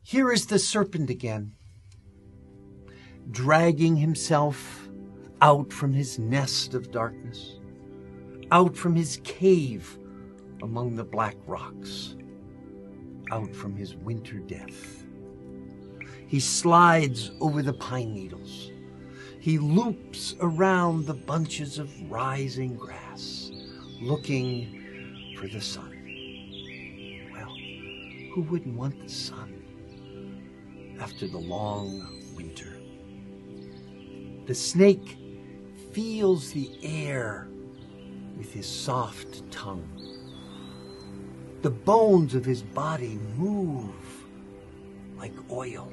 Here is the serpent again, dragging himself out from his nest of darkness, out from his cave among the black rocks, out from his winter death. He slides over the pine needles. He loops around the bunches of rising grass, looking for the sun. Well, who wouldn't want the sun after the long winter? The snake feels the air with his soft tongue. The bones of his body move like oil.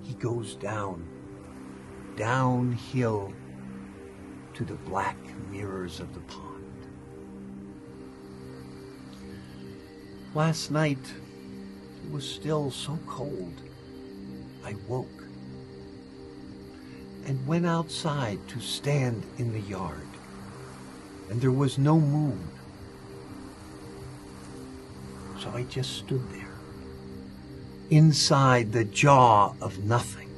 He goes downhill to the black mirrors of the pond. Last night, it was still so cold. I woke and went outside to stand in the yard, and there was no moon. So I just stood there, inside the jaw of nothing.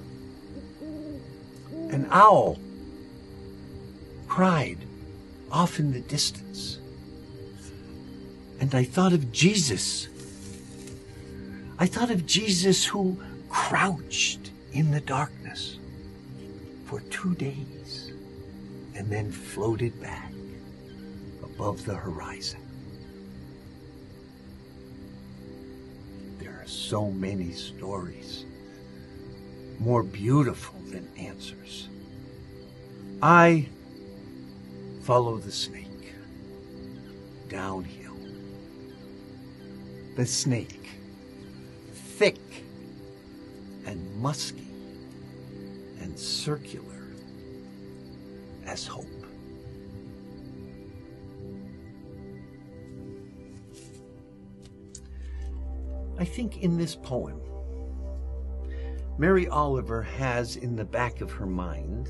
An owl cried off in the distance, and I thought of Jesus. I thought of Jesus who crouched in the darkness for 2 days and then floated back above the horizon. There are so many stories more beautiful than answers. I follow the snake downhill. The snake, thick and musky and circular as hope. I think in this poem, Mary Oliver has in the back of her mind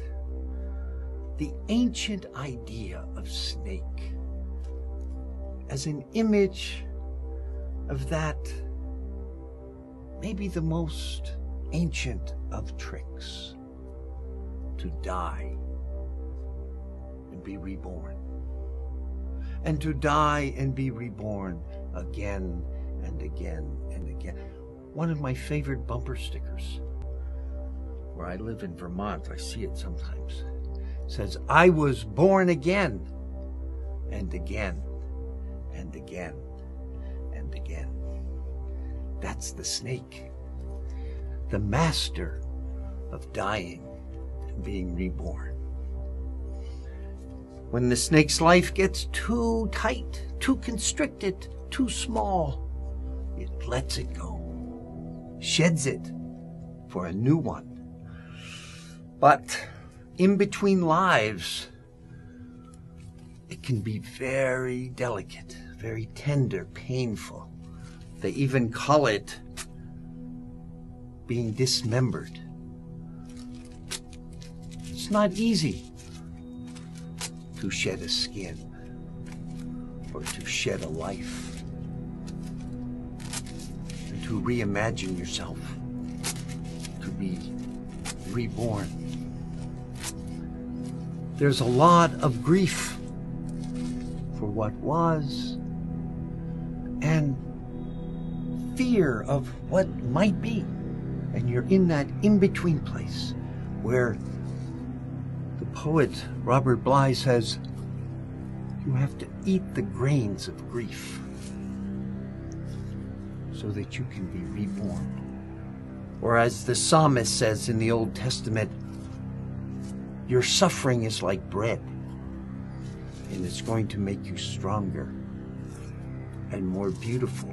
the ancient idea of snake as an image of that maybe the most ancient of tricks, to die and be reborn, and to die and be reborn again and again and again. One of my favorite bumper stickers, where I live in Vermont, I see it sometimes, says, "I was born again and again and again and again." That's the snake, the master of dying and being reborn. When the snake's life gets too tight, too constricted, too small, it lets it go, sheds it for a new one. But in between lives, it can be very delicate, very tender, painful. They even call it being dismembered. It's not easy to shed a skin or to shed a life and to reimagine yourself, to be reborn. There's a lot of grief for what was and fear of what might be. And you're in that in-between place where the poet Robert Bly says you have to eat the grains of grief so that you can be reborn. Or as the psalmist says in the Old Testament, your suffering is like bread, and it's going to make you stronger and more beautiful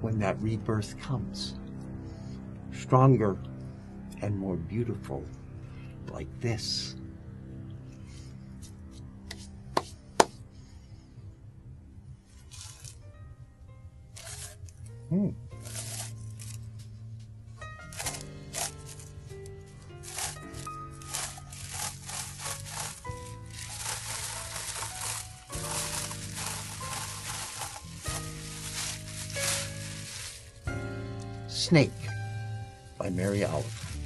when that rebirth comes. Stronger and more beautiful like this. Snake by Mary Oliver.